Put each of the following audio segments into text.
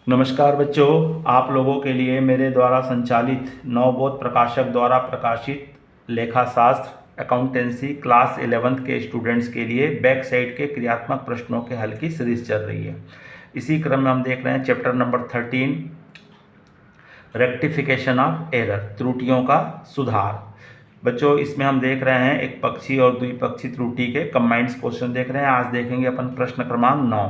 नमस्कार बच्चों, आप लोगों के लिए मेरे द्वारा संचालित नवबोध प्रकाशक द्वारा प्रकाशित लेखाशास्त्र अकाउंटेंसी क्लास 11th के स्टूडेंट्स के लिए बैक साइड के क्रियात्मक प्रश्नों के हल की सीरीज चल रही है। इसी क्रम में हम देख रहे हैं chapter number 13 rectification of error, त्रुटियों का सुधार। बच्चों, इसमें हम देख रहे हैं एक पक्षी और द्विपक्षी त्रुटि के कंबाइंड क्वेश्चन देख रहे हैं। आज देखेंगे अपन प्रश्न क्रमांक 9।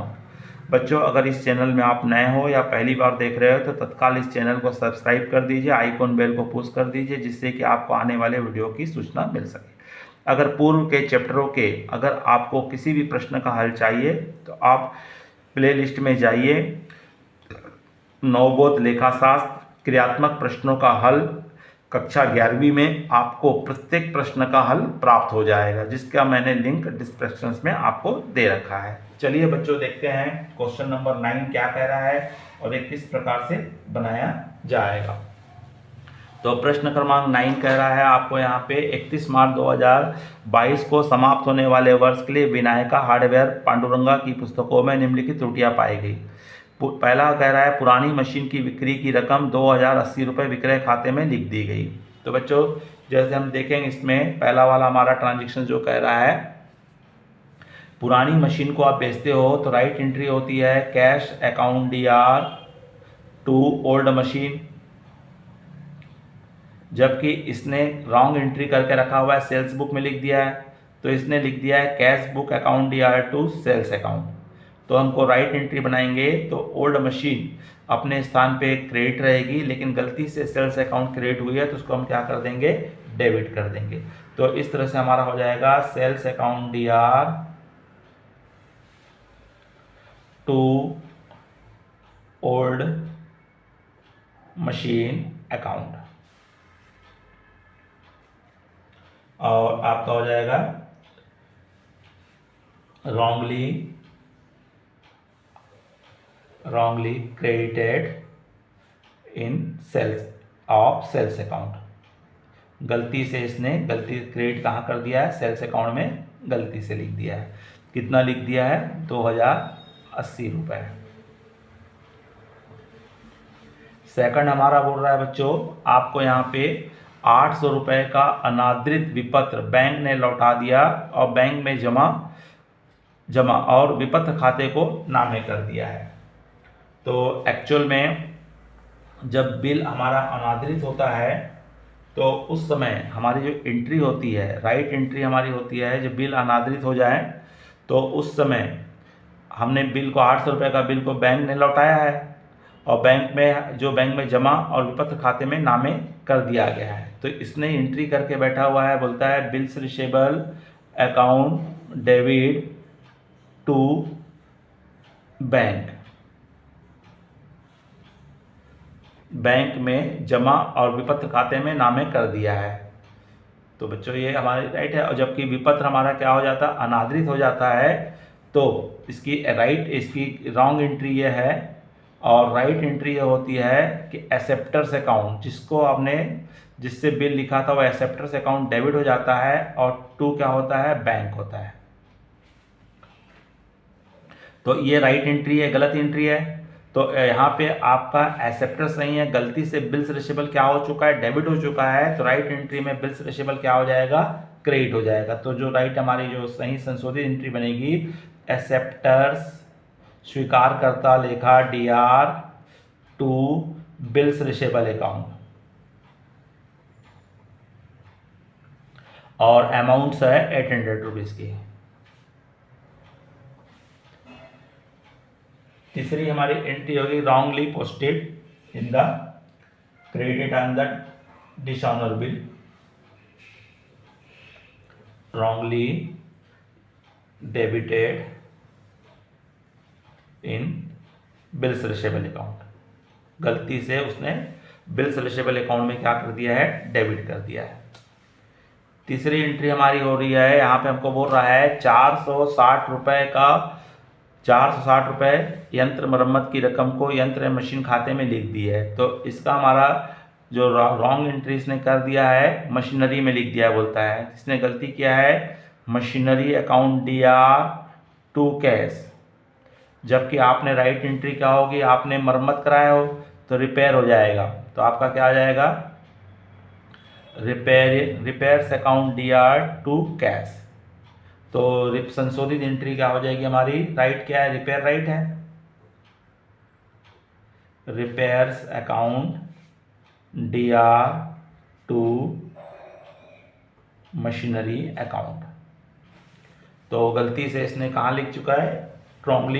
बच्चों, अगर इस चैनल में आप नए हो या पहली बार देख रहे हो तो तत्काल इस चैनल को सब्सक्राइब कर दीजिए, आइकॉन बेल को पुश कर दीजिए, जिससे कि आपको आने वाले वीडियो की सूचना मिल सके। अगर पूर्व के चैप्टरों के अगर आपको किसी भी प्रश्न का हल चाहिए तो आप प्लेलिस्ट में जाइए, नवबोध लेखाशास्त्र क्रियात्मक प्रश्नों का हल कक्षा 11वीं में आपको प्रत्येक प्रश्न का हल प्राप्त हो जाएगा, जिसका मैंने लिंक डिस्क्रिप्शन में आपको दे रखा है। चलिए बच्चों, देखते हैं क्वेश्चन नंबर 9 क्या कह रहा है और ये किस प्रकार से बनाया जाएगा। तो प्रश्न क्रमांक 9 कह रहा है आपको यहाँ पे 31 मार्च 2022 को समाप्त होने वाले वर्ष के लिए विनायका हार्डवेयर पांडुरंगा की पुस्तकों में निम्नलिखित त्रुटियां पाई गई। पहला कह रहा है पुरानी मशीन की बिक्री की रकम 2080 रुपये विक्रय खाते में लिख दी गई। तो बच्चों, जैसे हम देखेंगे इसमें पहला वाला हमारा ट्रांजेक्शन जो कह रहा है, पुरानी मशीन को आप बेचते हो तो राइट एंट्री होती है cash account DR to old machine, जबकि इसने रॉन्ग एंट्री करके रखा हुआ है, सेल्स बुक में लिख दिया है, तो इसने लिख दिया है cash book account DR to sales account. तो हमको राइट एंट्री बनाएंगे तो ओल्ड मशीन अपने स्थान पे क्रेडिट रहेगी, लेकिन गलती से सेल्स अकाउंट क्रिएट हुई है तो उसको हम क्या कर देंगे, डेबिट कर देंगे। तो इस तरह से हमारा हो जाएगा sales account DR to old machine account, और आपका हो जाएगा wrongly credited in sales of sales account. गलती से इसने क्रेडिट कहाँ कर दिया है, सेल्स अकाउंट में गलती से लिख दिया है। कितना लिख दिया है, 2080 रुपये। सेकंड हमारा बोल रहा है बच्चों, आपको यहाँ पे 800 रुपये का अनादृत विपत्र बैंक ने लौटा दिया और बैंक में जमा और विपत्र खाते को नामे कर दिया है। तो एक्चुअल में जब बिल हमारा अनादृत होता है तो उस समय हमारी जो एंट्री होती है, राइट एंट्री हमारी होती है, जब बिल अनादृत हो जाए तो उस समय हमने बिल को 800 रुपये का बिल को बैंक ने लौटाया है और बैंक में जमा और विपत्र खाते में नामे कर दिया गया है। तो इसने एंट्री करके बैठा हुआ है, बोलता है bills receivable account debit to bank में जमा और विपत्र खाते में नामे कर दिया है। तो बच्चों, ये हमारी राइट है, और जबकि विपत्र हमारा क्या हो जाता है, अनादृत हो जाता है, तो इसकी रॉन्ग एंट्री ये है, और राइट एंट्री ये होती है कि एक्सेप्टर्स अकाउंट, जिससे बिल लिखा था वो एक्सेप्टर्स अकाउंट डेबिट हो जाता है, और टू क्या होता है, बैंक होता है। तो ये राइट एंट्री है, गलत एंट्री है। तो यहाँ पे आपका एक्सेप्टर्स नहीं है, गलती से बिल्स रिसीवेबल क्या हो चुका है, डेबिट हो चुका है। तो राइट एंट्री में बिल्स रिसीवेबल क्या हो जाएगा, क्रेडिट हो जाएगा। तो जो राइट हमारी जो सही संशोधित एंट्री बनेगी, एक्सेप्टर्स स्वीकारकर्ता लेखा DR to bills receivable account, और अमाउंट्स है 800 रुपीज की। तीसरी हमारी एंट्री होगी wrongly posted in the credit on the dishonour bill, wrongly debited in bills receivable account. गलती से उसने बिल्स रिसीवेबल अकाउंट में क्या कर दिया है, डेबिट कर दिया है। तीसरी एंट्री हमारी हो रही है, यहाँ पे हमको बोल रहा है 460 रुपये यंत्र मरम्मत की रकम को यंत्र मशीन खाते में लिख दी है। तो इसका हमारा जो रॉन्ग एंट्री इसने कर दिया है, मशीनरी में लिख दिया है, बोलता है इसने गलती किया है, machinery account DR to cash, जबकि आपने राइट एंट्री क्या होगी, आपने मरम्मत कराया हो तो रिपेयर हो जाएगा, तो आपका क्या आ जाएगा, repairs account DR to cash. तो संशोधित एंट्री क्या हो जाएगी हमारी, राइट क्या है, रिपेयर राइट है, repairs account DR to machinery account. तो गलती से इसने कहाँ लिख चुका है, रॉन्ग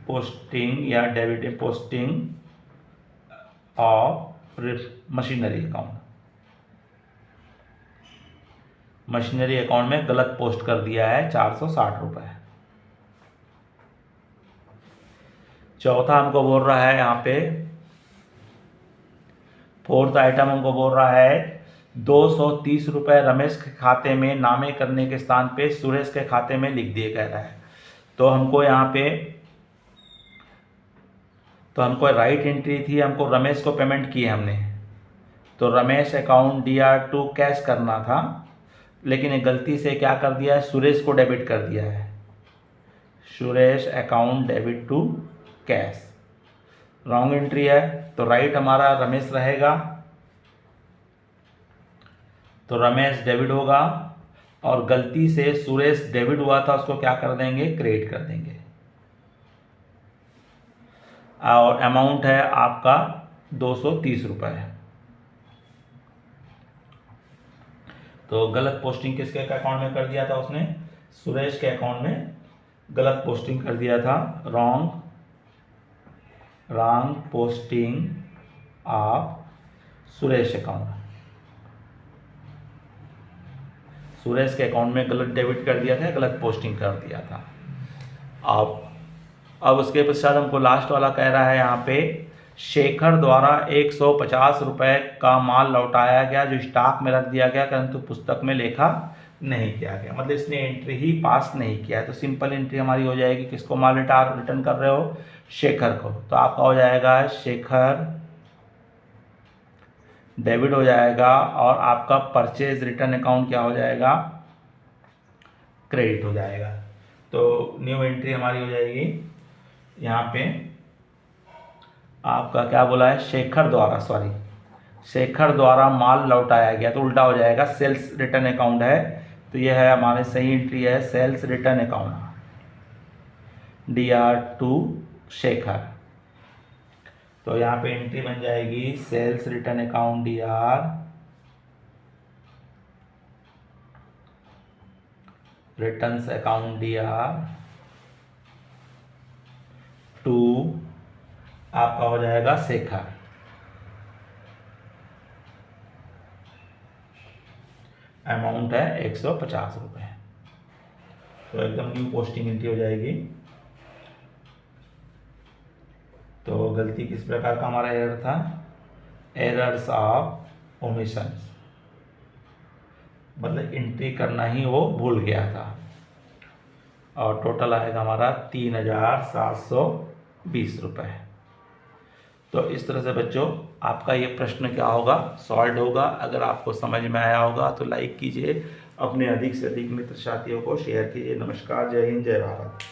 पोस्टिंग या debit posting of machinery account, machinery account में गलत पोस्ट कर दिया है 460 रुपये। चौथा हमको बोल रहा है यहाँ पे, फोर्थ आइटम हमको बोल रहा है 230 रुपये रमेश के खाते में नामे करने के स्थान पे सुरेश के खाते में लिख दिए कह रहा है। तो हमको यहाँ पे, तो हमको राइट एंट्री थी, हमको रमेश को पेमेंट किए हमने, तो Ramesh account DR to cash करना था, लेकिन एक गलती से क्या कर दिया है, सुरेश को डेबिट कर दिया है, Suresh account debit to cash, wrong entry है। तो राइट हमारा रमेश रहेगा, तो रमेश डेबिट होगा, और गलती से सुरेश डेबिट हुआ था उसको क्या कर देंगे, क्रेडिट कर देंगे, और अमाउंट है आपका 230 रुपये। तो गलत पोस्टिंग किसके अकाउंट में कर दिया था उसने, सुरेश के अकाउंट में गलत पोस्टिंग कर दिया था, wrong posting of Suresh account, Suresh के अकाउंट में गलत डेबिट कर दिया था, गलत पोस्टिंग कर दिया था। अब उसके पश्चात हमको लास्ट वाला कह रहा है यहाँ पे, शेखर द्वारा 150 रुपये का माल लौटाया गया जो स्टॉक में रख दिया गया, परंतु पुस्तक में लेखा नहीं किया गया, मतलब इसने एंट्री ही पास नहीं किया है। तो सिंपल एंट्री हमारी हो जाएगी, किसको माल रिटर्न कर रहे हो, शेखर को, तो आपका हो जाएगा शेखर डेबिट हो जाएगा, और आपका परचेज रिटर्न अकाउंट क्या हो जाएगा, क्रेडिट हो जाएगा। तो न्यू एंट्री हमारी हो जाएगी, यहाँ पे आपका क्या बोला है, शेखर द्वारा माल लौटाया गया, तो उल्टा हो जाएगा, सेल्स रिटर्न अकाउंट है, तो यह है हमारे सही एंट्री है, sales return account DR to Shekhar. तो यहाँ पे एंट्री बन जाएगी, sales return account DR returns account DR to आपका हो जाएगा शेखर, अमाउंट है 150 रुपये। तो एकदम न्यू पोस्टिंग एंट्री हो जाएगी। तो गलती किस प्रकार का हमारा एरर था, एरर्स ऑफ ओमिशंस, मतलब एंट्री करना ही वो भूल गया था, और टोटल आएगा हमारा 3720 रुपये। तो इस तरह से बच्चों आपका ये प्रश्न क्या होगा, सॉल्व होगा। अगर आपको समझ में आया होगा तो लाइक कीजिए, अपने अधिक से अधिक मित्र साथियों को शेयर कीजिए। नमस्कार, जय हिंद, जय भारत।